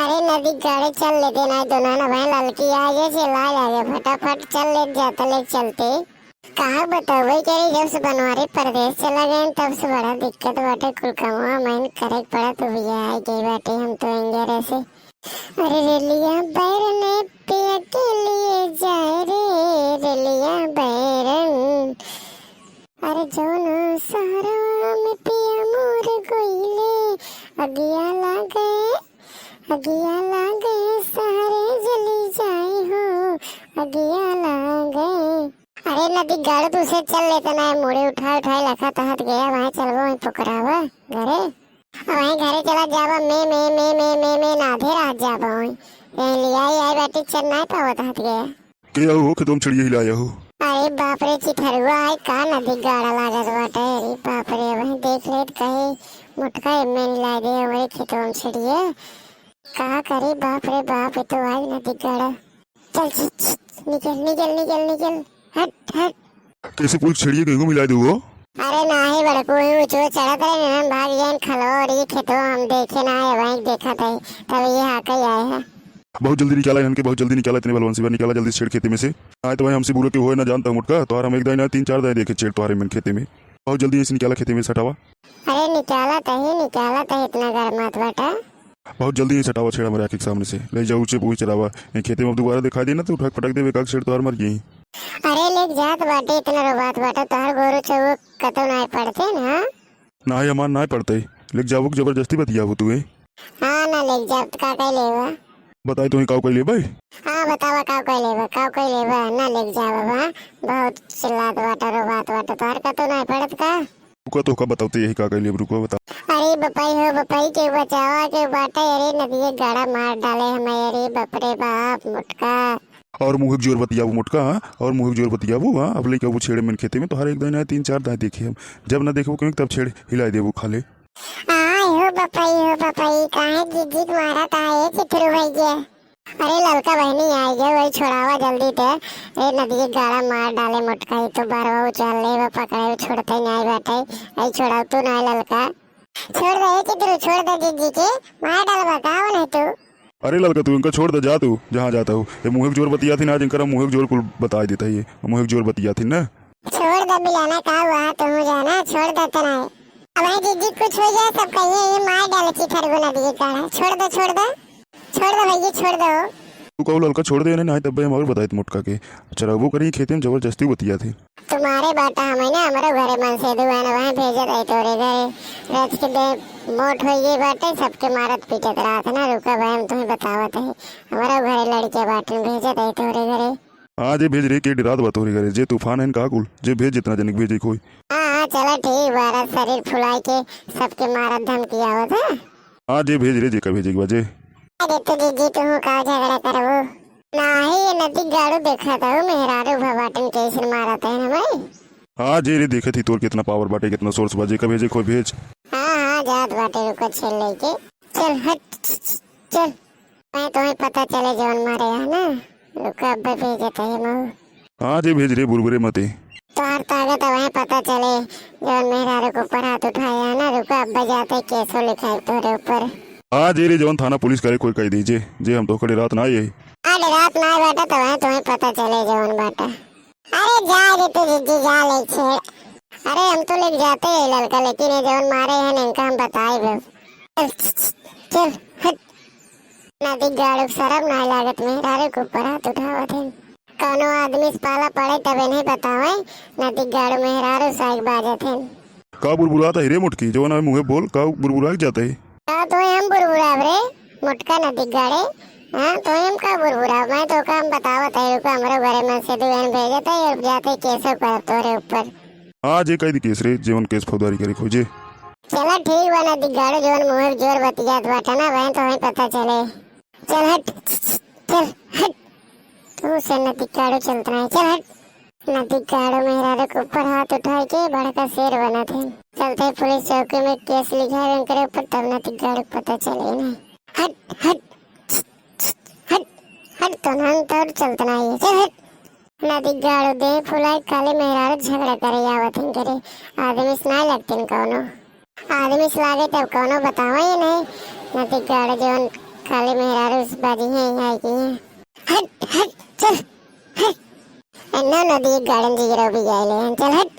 अरे नदी गाड़ी चल लेते ना दोनों ना भाई लड़की आगे से लाल आगे फटाफट चल ले जाते ले चलते। कहाँ बताओ भाई कह रही जब से बनवारी प्रदेश चला गए तब से बड़ा दिक्कत बाटे कुल कमुआ मैंने करे पड़ा तो भैया आई गई बाटे हम तो इंजर ऐसे। अरे रेलिया बैरने पिया के लिए जाए रे रेलिया बैरन। अरे जोनो सहरा में पिया मोर गोइले अगिया लागे सारे जली जाए हो अगिया लागे। अरे नदी गाड़ दूसरे चल लेते ना मुड़े उठा लखा तहत गया वहाँ चलबो वहीं पकड़ावा घरे वहीं घरे चला जावा मैं नाधे रात जावा वहीं लिया आई बैठी चल नहीं पावा तहत गया क्या हो कि तुम चिड़िया हिलाया हो। अरे बाप रे चिथरुआ आई का नदी गाड़ा लागत बाटे। अरे बाप रे वहीं देख ले कहे मुटका एम्मे ला दे हमारे खेतों में छिड़िए कहा करे बाप रे बाप ये तो आई नदी गाड़ा। चल निकल हट। कैसे पूछ छिड़िए गेहूं मिला दो वो। अरे नाही बड़ा कोई ऊंचो चढ़ा करे हम भाग जाए खलो और ये खेतों हम देखे ना है वहीं देखा था तब ये आके आए हैं। बहुत जल्दी निकाला इनके बहुत जल्दी निकाला इतने बलवन से निकाला जल्दी छेड़ खेती में से आए तो भाई हमसे बुरा क्यों हो ना जानता हूँ मुटका तो हम एक दाई ना 3-4 दाई देखे छेड़ तुम्हारे मन खेती में बहुत जल्दी ऐसे निकाला खेती में सटावा। अरे निकाला था इतना गर्मात बेटा बहुत जल्दी ही सटावा छेड़ा हमारे आँख के सामने से ले जाओ ऊंचे पूछ चलावा खेती में दोबारा दिखा देना तो उठक पटक दे छेड़ तो मर गई। अरे लेक जात बाटे इतना रोबात बाटा तोहर गोरू चौ कतो ना पड़ते ना ना ही हमार ना पड़ते लेक जाओ जबरदस्ती बतिया वो तुए। हाँ ना लेक जाब का कह लेवा बताई तो काव कर ले भाई। हाँ बतावा काव कह लेवा ना लेक जाब बहुत चिल्लात बाटा रोबात बाटा तोहर कतो ना पड़त का रुका तो का बताओ यही का कर ले रुको बताओ। अरे बपाई के बचावा के बाटा अरे नदी गाड़ा मार डाले हमारे बपरे बाप मुटका और मुँह जोर बतिया वो मुटका और मुँह जोर बतिया वो अब लेके वो छेड़े मन खेते में तो हर एक दिन 3-4 दाएं देखे हम जब ना देखो क्यों तब छेड़ हिला दे वो खा ले। हो बपाई काहे जिद मारा काहे चिथरू भैया। अरे लड़का बहनी आई गए वही छोड़ावा जल्दी थे ए नदी गाड़ा मार डाले मुटका ही तो बारवा चल ले वो पकड़े छोड़ते नहीं बैठे आई छोड़ाओ तू ना लड़का छोड़ दे चिथरू छोड़ दे जीजी के मार डाल बताओ नहीं तू। अरे लड़का तू इनका छोड़ दे जा तू जहाँ जाता हूँ ये मुँह जोर बतिया थी ना आज इनका मुँह जोर को बता देता ये मुँह जोर बतिया थी ना छोड़ दे बिलाना कहा हुआ तुम जाना छोड़ देते ना अब जीजी कुछ हो जाए सब कहिए ये मार डाले चिथर को नदी गाड़ा छोड़ दे भैया छोड़ दो। तू कहो लड़का छोड़ दे ना तब हम और बताए मुटका के चलो वो करी खेती में जबरदस्ती बतिया थी तुम्हारे बाटा हमें ना हमारे घरे मन से दुआना वहाँ भेजे थे तोरे घरे रात के दे मोट हो गई बाटे सबके मारत पीटत रात ना रुका भाई हम तुम्हें बतावत है हमारा घरे लड़के बाटे भेजे थे तोरे घरे। हाँ जे भेज रही के रात बतोरे घरे जे तूफान है का कुल जे भेज जितना जनिक भेजे कोई। हाँ चलो ठीक बारा शरीर फुलाई के सबके मारत धमकी आवत है। हाँ जे भेज रहे जे का भेजे बाजे। अरे तो जीजी तुम का झगड़ा करबो नाही ये नदी गाड़ू देखा था मेहरारू भवाटन कैसे मारा था हमें। हाँ जे रे देखे थी तोर कितना पावर बाटे कितना सोर्स बाजे का भेजे कोई भेज। हाँ जात बाटे रुको छेल लेके चल हट चल मैं तुम्हें पता चले जौन मारे है ना रुको अब भेजता है मऊ। हाँ जे भेज रहे बुरबुरे मते तोहर ताकत वहीं पता चले जौन मेहरारू को ऊपर हाथ उठाया ना रुको अब जाते केसो लिखा है तोरे ऊपर। हाँ जे रे जौन थाना पुलिस करे कोई कह दीजिए जे हम तो खड़े रात ना आई अरे रात ना बेटा तो वहीं तुम्हें पता चले जौन बाटा। अरे जा रे तू जीजी जा ले छेड़ अरे हम तो लेके जाते हैं लड़का लेकिन ये जौन मारे हैं इनका हम बताए चल हट नदी गाड़ू शर्म ना लागत मेहरारू के ऊपर हाथ उठावत है कौनो आदमी से पाला पड़े तब इन्हें बतावे नदी गाड़ू मेहरारू साइक बाजत है का बुरबुराता है रे मुटकी जो ना मुँह बोल का बुरबुरा जाता है का तो हम बुरबुरा रे मुटका नदी गाड़े हाँ तो हम का बुरबुरा मैं तो काम बतावत है रुको हमारे घरे में से दुआन भेजत है और जाते केसो कर तोरे ऊपर। हाँ जे कह दी केस रे जीवन केस फौजदारी करे खोजे चलो ठीक बा नदी गाड़ो जोन मुँह जोर बतियात बाटा ना वहीं तो हमें पता चले चल हट तू से नदी गाड़ो चलता है चल हट नदी गाड़ो मेहरारू के ऊपर हाथ उठाए के बड़का शेर बना थे चलते पुलिस चौकी में केस लिखा है उनके ऊपर तब नदी गाड़ो पता चले ना हट तो नाम तो चलता नहीं चल हट नदी गाड़ो दे फुलाई काले मेहरारू झगड़ा करे आवत करे आदमी से ना लगते कौनो आदमी से लागे तब कौनो बतावा ही नहीं नदी गाड़ो जोन खाली मेहरारू उस बाजी है यहाँ की है। हट हट चल हट। नौ नदी एक गार्डन जी गिरो भी गए ले चल हट।